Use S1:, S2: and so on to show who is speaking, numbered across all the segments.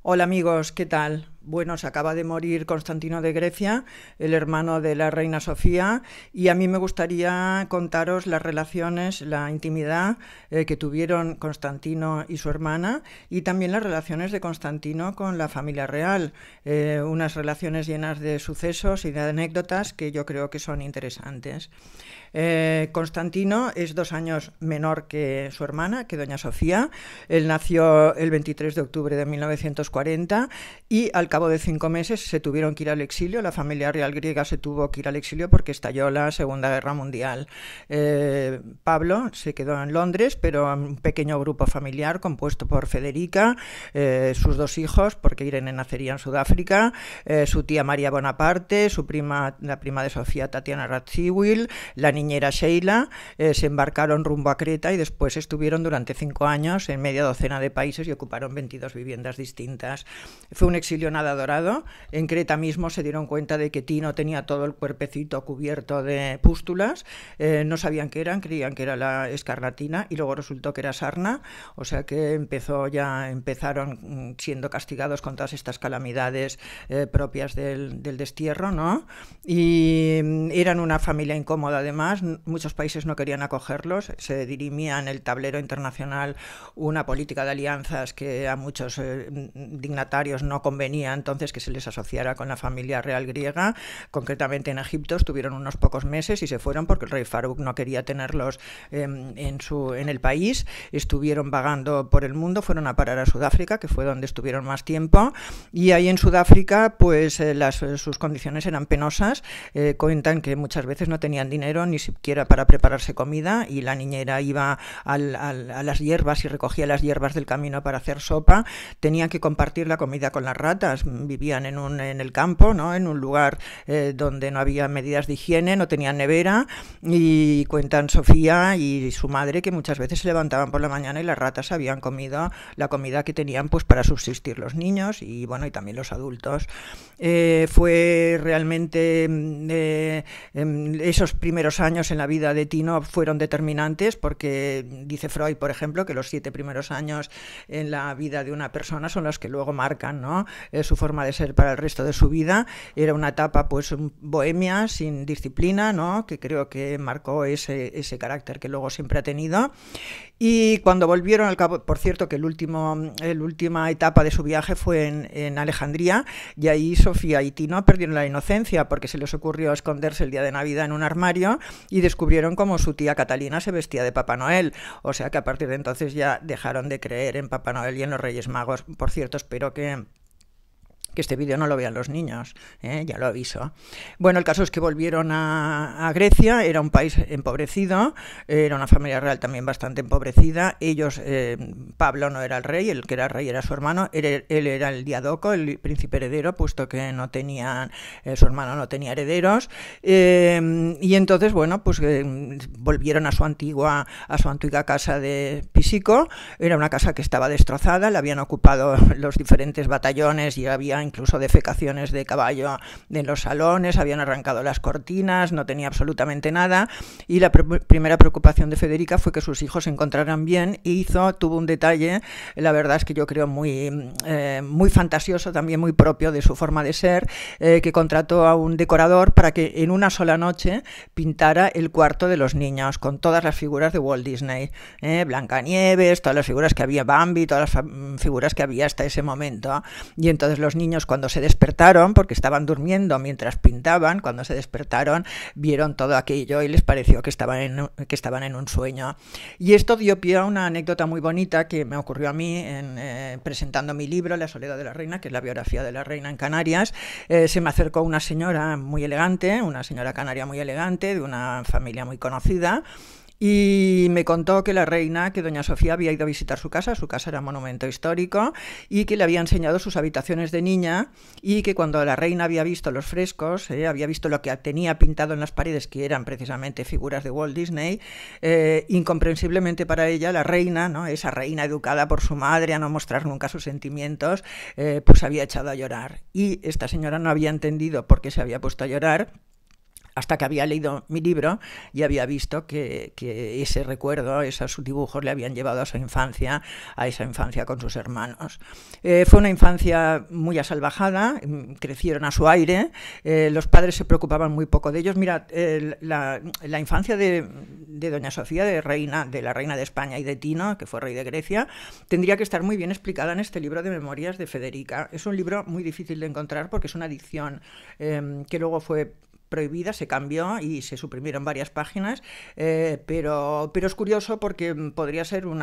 S1: Hola amigos, ¿qué tal? Bueno, se acaba de morir Constantino de Grecia, el hermano de la reina Sofía, y a mí me gustaría contaros las relaciones, la intimidad que tuvieron Constantino y su hermana, y también las relaciones de Constantino con la familia real, unas relaciones llenas de sucesos y de anécdotas que yo creo que son interesantes. Constantino es 2 años menor que su hermana, que doña Sofía. Él nació el 23 de octubre de 1940 y al cabo de 5 meses se tuvieron que ir al exilio. La familia real griega se tuvo que ir al exilio porque estalló la Segunda Guerra Mundial. Pablo se quedó en Londres, pero un pequeño grupo familiar compuesto por Federica, sus 2 hijos, porque Irene nacería en Sudáfrica, su tía María Bonaparte, su prima, la prima de Sofía, Tatiana Radziwiłł, la niñera Sheila, se embarcaron rumbo a Creta y después estuvieron durante 5 años en media docena de países y ocuparon 22 viviendas distintas. Fue un exilio nada dorado. En Creta mismo se dieron cuenta de que Tino tenía todo el cuerpecito cubierto de pústulas, no sabían qué eran, creían que era la escarlatina y luego resultó que era sarna, o sea que empezaron siendo castigados con todas estas calamidades propias del destierro, ¿no? Y eran una familia incómoda además, muchos países no querían acogerlos, se dirimía en el tablero internacional una política de alianzas que a muchos dignatarios no convenía entonces que se les asociara con la familia real griega. Concretamente en Egipto estuvieron unos pocos meses y se fueron porque el rey Farouk no quería tenerlos en el país. Estuvieron vagando por el mundo, fueron a parar a Sudáfrica, que fue donde estuvieron más tiempo, y ahí en Sudáfrica pues sus condiciones eran penosas. Cuentan que muchas veces no tenían dinero ni siquiera para prepararse comida y la niñera iba a las hierbas y recogía las hierbas del camino para hacer sopa. Tenían que compartir la comida con las ratas, vivían en el campo, ¿no? En un lugar donde no había medidas de higiene, no tenían nevera, y cuentan Sofía y su madre que muchas veces se levantaban por la mañana y las ratas habían comido la comida que tenían pues para subsistir los niños y bueno, y también los adultos. Fue realmente esos primeros años en la vida de Tino fueron determinantes porque dice Freud, por ejemplo, que los 7 primeros años en la vida de una persona son los que luego marcan, ¿no? Su forma de ser para el resto de su vida. Era una etapa pues bohemia, sin disciplina, ¿no? Que creo que marcó ese carácter que luego siempre ha tenido. Y cuando volvieron al cabo, por cierto que la última etapa de su viaje fue en Alejandría, y ahí Sofía y Tino perdieron la inocencia porque se les ocurrió esconderse el día de Navidad en un armario y descubrieron cómo su tía Catalina se vestía de Papá Noel, o sea que a partir de entonces ya dejaron de creer en Papá Noel y en los Reyes Magos. Por cierto, espero que este vídeo no lo vean los niños, ya lo aviso. Bueno, el caso es que volvieron a Grecia, era un país empobrecido, era una familia real también bastante empobrecida. Ellos, Pablo no era el rey, el que era rey era su hermano, él era el diadoco, el príncipe heredero, puesto que no tenían, su hermano no tenía herederos, y entonces, bueno, pues volvieron a su antigua casa de Pisico. Era una casa que estaba destrozada, la habían ocupado los diferentes batallones y había incluso defecaciones de caballo en los salones, habían arrancado las cortinas, no tenía absolutamente nada, y la primera preocupación de Federica fue que sus hijos se encontraran bien, y tuvo un detalle, la verdad es que yo creo muy fantasioso, también muy propio de su forma de ser, que contrató a un decorador para que en una sola noche pintara el cuarto de los niños con todas las figuras de Walt Disney, Blancanieves, todas las figuras que había, Bambi, todas las figuras que había hasta ese momento. Y entonces los niños, cuando se despertaron, porque estaban durmiendo mientras pintaban, cuando se despertaron vieron todo aquello y les pareció que estaban en un sueño. Y esto dio pie a una anécdota muy bonita que me ocurrió a mí presentando mi libro La soledad de la reina, que es la biografía de la reina en Canarias. Se me acercó una señora muy elegante, una señora canaria muy elegante, de una familia muy conocida, y me contó que la reina, que doña Sofía había ido a visitar su casa era un monumento histórico, y que le había enseñado sus habitaciones de niña, y que cuando la reina había visto los frescos, había visto lo que tenía pintado en las paredes, que eran precisamente figuras de Walt Disney, incomprensiblemente para ella, la reina, ¿no? Esa reina educada por su madre a no mostrar nunca sus sentimientos, pues había echado a llorar. Y esta señora no había entendido por qué se había puesto a llorar, hasta que había leído mi libro y había visto que ese recuerdo, esos dibujos le habían llevado a esa infancia con sus hermanos. Fue una infancia muy asalvajada, crecieron a su aire, los padres se preocupaban muy poco de ellos. Mira, la infancia de doña Sofía, de la reina de España, y de Tino, que fue rey de Grecia, tendría que estar muy bien explicada en este libro de memorias de Federica. Es un libro muy difícil de encontrar porque es una edición que luego fue prohibida, se cambió y se suprimieron varias páginas, pero es curioso porque podría ser un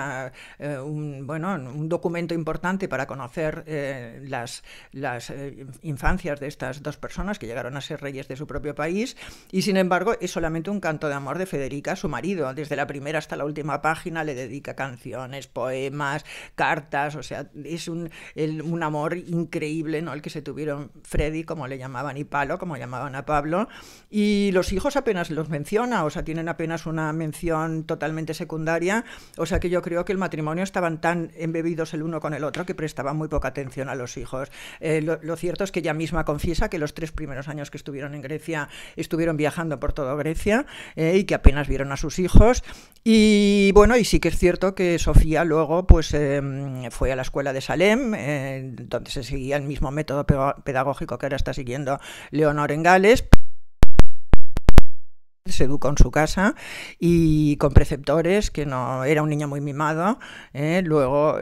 S1: documento importante para conocer las infancias de estas dos personas que llegaron a ser reyes de su propio país, y sin embargo es solamente un canto de amor de Federica a su marido. Desde la primera hasta la última página le dedica canciones, poemas, cartas, o sea, es un amor increíble, ¿no?, el que se tuvieron Freddy, como le llamaban, y Palo, como llamaban a Pablo. Y los hijos apenas los menciona, o sea, tienen apenas una mención totalmente secundaria, o sea que yo creo que el matrimonio estaban tan embebidos el uno con el otro que prestaban muy poca atención a los hijos. Lo cierto es que ella misma confiesa que los 3 primeros años que estuvieron en Grecia estuvieron viajando por toda Grecia y que apenas vieron a sus hijos. Y bueno, y sí que es cierto que Sofía luego pues fue a la escuela de Salem, donde se seguía el mismo método pedagógico que ahora está siguiendo Leonor en Gales. Se educó en su casa y con preceptores, que no era un niño muy mimado. Luego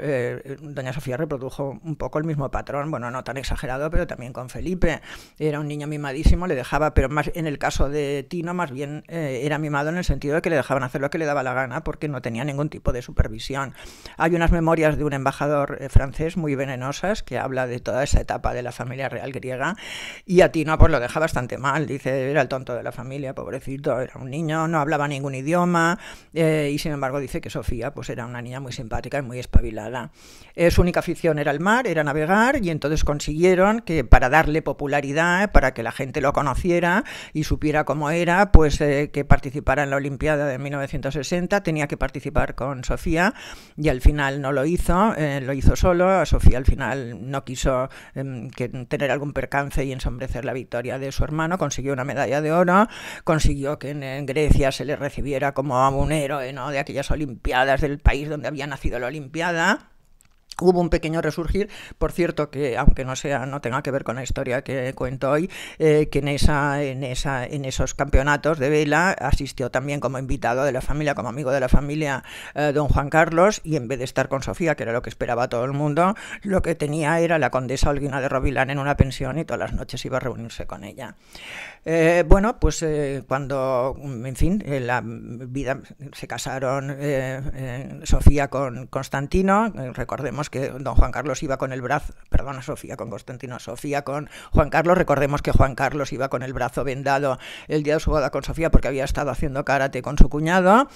S1: doña Sofía reprodujo un poco el mismo patrón, bueno, no tan exagerado, pero también con Felipe. Era un niño mimadísimo, le dejaba, pero más en el caso de Tino más bien era mimado en el sentido de que le dejaban hacer lo que le daba la gana porque no tenía ningún tipo de supervisión. Hay unas memorias de un embajador francés muy venenosas que habla de toda esa etapa de la familia real griega, y a Tino pues lo deja bastante mal, dice, era el tonto de la familia, pobrecito, era un niño, no hablaba ningún idioma, y sin embargo dice que Sofía pues era una niña muy simpática y muy espabilada. Su única afición era el mar, era navegar, y entonces consiguieron que, para darle popularidad, para que la gente lo conociera y supiera cómo era, pues que participara en la Olimpiada de 1960, tenía que participar con Sofía, y al final no lo hizo solo. A Sofía al final no quiso tener algún percance y ensombrecer la victoria de su hermano, consiguió una medalla de oro, consiguió que en Grecia se le recibiera como a un héroe, ¿no?, de aquellas Olimpiadas, del país donde había nacido la Olimpiada. Hubo un pequeño resurgir, por cierto, que aunque no tenga que ver con la historia que cuento hoy, que en esos campeonatos de vela asistió también como invitado de la familia, como amigo de la familia, don Juan Carlos, y en vez de estar con Sofía, que era lo que esperaba todo el mundo, lo que tenía era la condesa Olguina de Rovilán en una pensión, y todas las noches iba a reunirse con ella. Bueno, pues cuando, en fin, la vida, se casaron Sofía con Constantino. Recordemos que don Juan Carlos iba con el brazo, perdona, Sofía con Constantino, Sofía con Juan Carlos. Recordemos que Juan Carlos iba con el brazo vendado el día de su boda con Sofía porque había estado haciendo karate con su cuñado.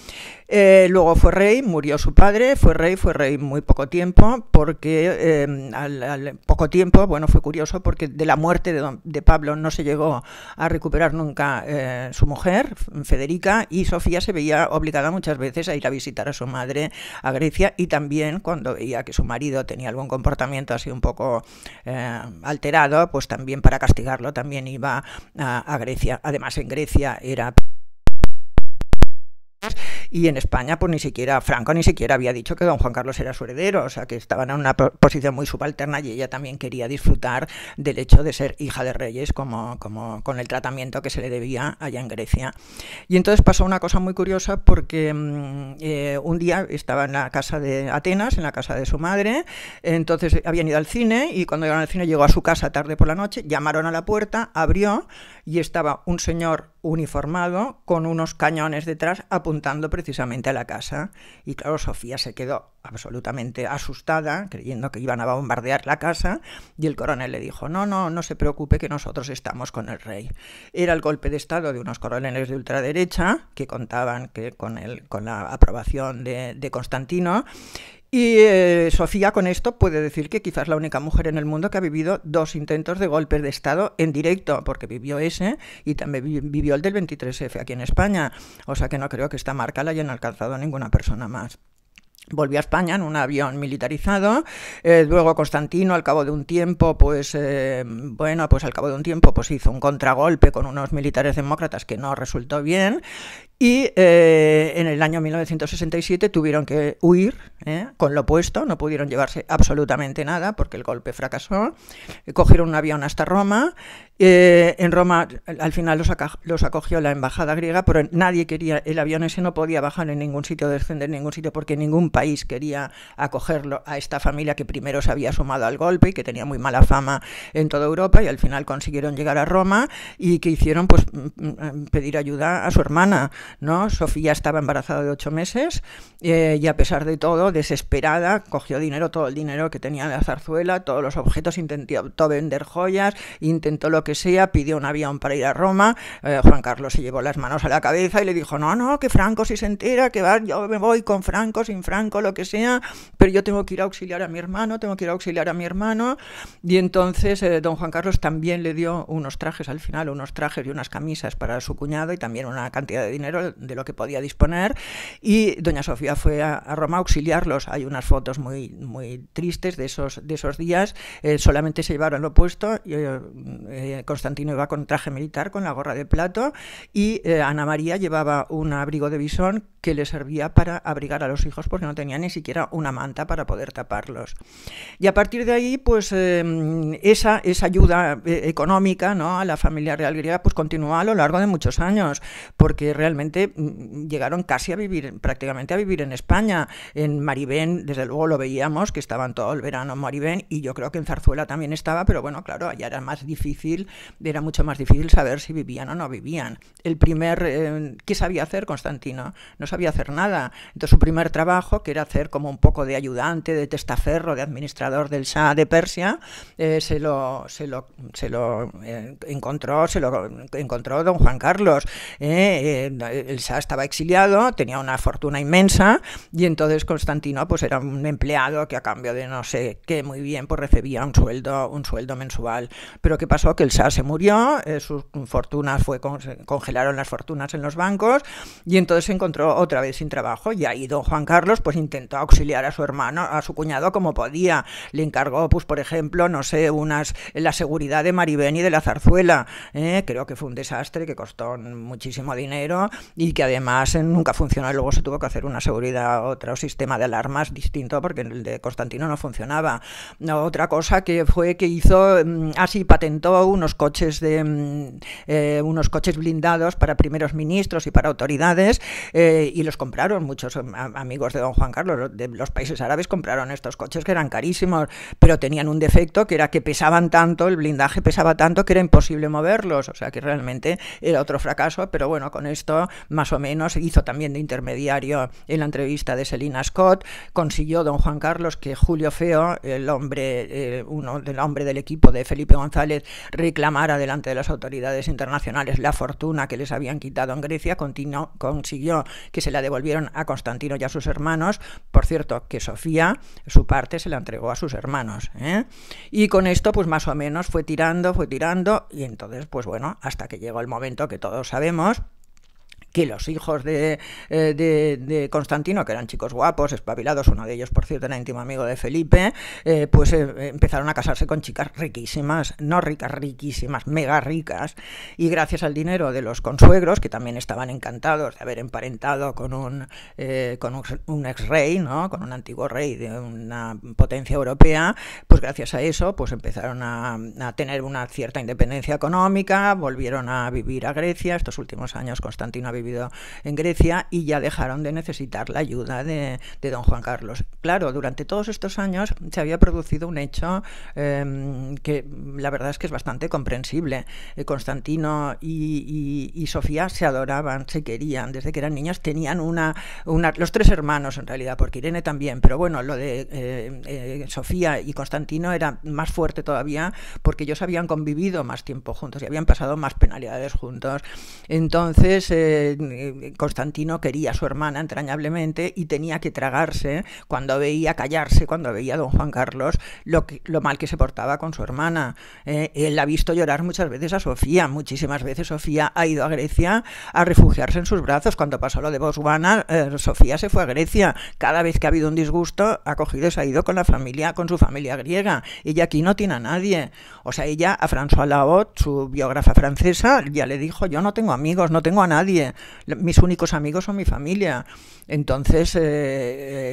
S1: Luego fue rey, murió su padre, fue rey muy poco tiempo, porque al poco tiempo, bueno, fue curioso porque de la muerte de Pablo no se llegó a recuperar nunca su mujer, Federica, y Sofía se veía obligada muchas veces a ir a visitar a su madre a Grecia, y también cuando veía que su marido tenía algún comportamiento así un poco alterado, pues también para castigarlo también iba a Grecia. Además, en Grecia era... Y en España, pues Franco ni siquiera había dicho que don Juan Carlos era su heredero, o sea que estaban en una posición muy subalterna, y ella también quería disfrutar del hecho de ser hija de reyes, como con el tratamiento que se le debía allá en Grecia. Y entonces pasó una cosa muy curiosa, porque un día estaba en la casa de Atenas, en la casa de su madre, entonces habían ido al cine, y cuando llegaron al cine llegó a su casa tarde por la noche, llamaron a la puerta, abrió, y estaba un señor uniformado con unos cañones detrás apuntando precisamente a la casa. Y claro, Sofía se quedó absolutamente asustada, creyendo que iban a bombardear la casa, y el coronel le dijo: no se preocupe, que nosotros estamos con el rey. Era el golpe de estado de unos coroneles de ultraderecha que contaban con la aprobación de Constantino. Y Sofía con esto puede decir que quizás la única mujer en el mundo que ha vivido 2 intentos de golpes de Estado en directo, porque vivió ese y también vivió el del 23F aquí en España. O sea que no creo que esta marca la hayan alcanzado ninguna persona más. Volvió a España en un avión militarizado. Luego Constantino, al cabo de un tiempo, pues al cabo de un tiempo, pues hizo un contragolpe con unos militares demócratas que no resultó bien. Y en el año 1967 tuvieron que huir con lo opuesto, no pudieron llevarse absolutamente nada porque el golpe fracasó. Cogieron un avión hasta Roma. En Roma al final los acogió la embajada griega, pero nadie quería, el avión ese no podía bajar en ningún sitio, descender en ningún sitio, porque ningún país quería acogerlo a esta familia que primero se había sumado al golpe y que tenía muy mala fama en toda Europa, y al final consiguieron llegar a Roma. Y que hicieron, pues pedir ayuda a su hermana, ¿no? Sofía estaba embarazada de 8 meses y a pesar de todo, desesperada, cogió dinero, todo el dinero que tenía de la zarzuela, todos los objetos, intentó vender joyas, intentó lo que sea, pidió un avión para ir a Roma. Juan Carlos se llevó las manos a la cabeza y le dijo, no, que Franco si se entera, que yo me voy con Franco, sin Franco, lo que sea, pero yo tengo que ir a auxiliar a mi hermano, y entonces don Juan Carlos también le dio unos trajes al final, unos trajes y unas camisas para su cuñado y también una cantidad de dinero de lo que podía disponer, y doña Sofía fue a Roma a auxiliarlos. Hay unas fotos muy, muy tristes de esos días. Solamente se llevaron lo opuesto. Constantino iba con traje militar, con la gorra de plato, y Ana María llevaba un abrigo de visón que le servía para abrigar a los hijos porque no tenía ni siquiera una manta para poder taparlos. Y a partir de ahí, pues esa ayuda económica, ¿no?, a la familia real griega, pues continuó a lo largo de muchos años, porque realmente llegaron casi a vivir, prácticamente a vivir en España. En Maribén, desde luego lo veíamos, que estaban todo el verano en Maribén, y yo creo que en Zarzuela también estaba, pero bueno, claro, allá era mucho más difícil saber si vivían o no vivían. ¿Qué sabía hacer Constantino? No sabía hacer nada. Entonces su primer trabajo, que era hacer como un poco de ayudante, de testaferro, de administrador del Shah de Persia, se lo encontró don Juan Carlos. El Shah estaba exiliado, tenía una fortuna inmensa, y entonces Constantino pues era un empleado que a cambio de no sé qué muy bien pues recibía un sueldo mensual. Pero ¿qué pasó? Que el Shah se murió, sus fortunas congelaron las fortunas en los bancos, y entonces se encontró otra vez sin trabajo, y ahí don Juan Carlos pues intentó auxiliar a su hermano, a su cuñado como podía. Le encargó, pues por ejemplo, no sé, la seguridad de Maribén y de la Zarzuela. Creo que fue un desastre que costó muchísimo dinero y que además nunca funcionó. Luego se tuvo que hacer una seguridad, otro sistema de alarmas distinto, porque el de Constantino no funcionaba. Otra cosa que hizo, patentó unos coches blindados para primeros ministros y para autoridades, y los compraron muchos amigos de don Juan Carlos de los países árabes. Compraron estos coches que eran carísimos, pero tenían un defecto, que era que pesaban tanto, el blindaje pesaba tanto que era imposible moverlos, o sea que realmente era otro fracaso. Pero bueno, con esto más o menos hizo también de intermediario en la entrevista de Selina Scott. Consiguió don Juan Carlos que Julio Feo, el hombre del equipo de Felipe González, reclamara delante de las autoridades internacionales la fortuna que les habían quitado en Grecia. Consiguió que se la devolvieron a Constantino y a sus hermanos. Por cierto, que Sofía, su parte, se la entregó a sus hermanos, y con esto pues más o menos fue tirando, y entonces pues bueno, hasta que llegó el momento que todos sabemos, que los hijos de Constantino, que eran chicos guapos, espabilados, uno de ellos, por cierto, era íntimo amigo de Felipe, empezaron a casarse con chicas riquísimas, no ricas, riquísimas, mega ricas, y gracias al dinero de los consuegros, que también estaban encantados de haber emparentado con un ex rey, ¿no?, con un antiguo rey de una potencia europea, pues gracias a eso pues empezaron a tener una cierta independencia económica, volvieron a vivir a Grecia. Estos últimos años Constantino ha vivido en Grecia, y ya dejaron de necesitar la ayuda de don Juan Carlos. Claro, durante todos estos años se había producido un hecho que la verdad es que es bastante comprensible. Constantino y Sofía se adoraban, se querían, desde que eran niños. Tenían los tres hermanos en realidad, porque Irene también, pero bueno, lo de Sofía y Constantino era más fuerte todavía, porque ellos habían convivido más tiempo juntos y habían pasado más penalidades juntos. Entonces Constantino quería a su hermana entrañablemente y tenía que tragarse callarse cuando veía a don Juan Carlos lo mal que se portaba con su hermana. Él ha visto llorar muchas veces a Sofía, muchísimas veces Sofía ha ido a Grecia a refugiarse en sus brazos. Cuando pasó lo de Botswana, Sofía se fue a Grecia. Cada vez que ha habido un disgusto, ha cogido y se ha ido con su familia griega. Ella aquí no tiene a nadie. O sea, ella a François Laot, su biógrafa francesa, ya le dijo: yo no tengo amigos, no tengo a nadie. Mis únicos amigos son mi familia. Entonces,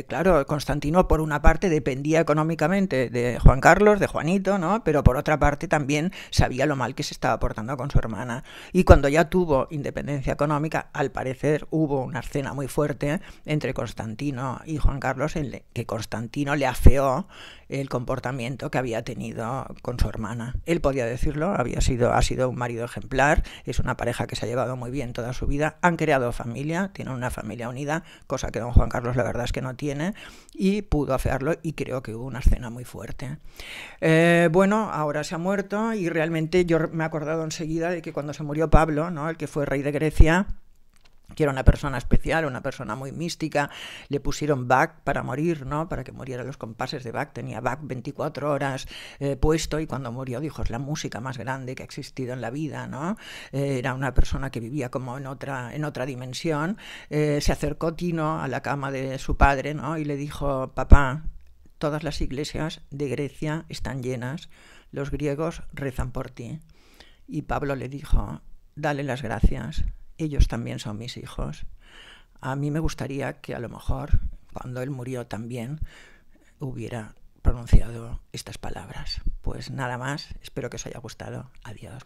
S1: claro, Constantino por una parte dependía económicamente de Juan Carlos, de Juanito, ¿no? Pero por otra parte también sabía lo mal que se estaba portando con su hermana. Y cuando ya tuvo independencia económica, al parecer hubo una escena muy fuerte entre Constantino y Juan Carlos, en que Constantino le afeó el comportamiento que había tenido con su hermana. Él podía decirlo, ha sido un marido ejemplar, es una pareja que se ha llevado muy bien toda su vida, han creado familia, tienen una familia unida, cosa que don Juan Carlos la verdad es que no tiene, y pudo afearlo, y creo que hubo una escena muy fuerte. Bueno, ahora se ha muerto, y realmente yo me he acordado enseguida de que cuando se murió Pablo, ¿no?, el que fue rey de Grecia, que era una persona especial, una persona muy mística, le pusieron Bach para morir, ¿no?, para que muriera los compases de Bach. Tenía Bach 24 horas puesto, y cuando murió dijo: es la música más grande que ha existido en la vida, ¿no? Era una persona que vivía como en otra dimensión. Se acercó Tino a la cama de su padre, ¿no?, y le dijo: papá, todas las iglesias de Grecia están llenas, los griegos rezan por ti. Y Pablo le dijo: dale las gracias, ellos también son mis hijos. A mí me gustaría que a lo mejor, cuando él murió también, hubiera pronunciado estas palabras. Pues nada más, espero que os haya gustado. Adiós.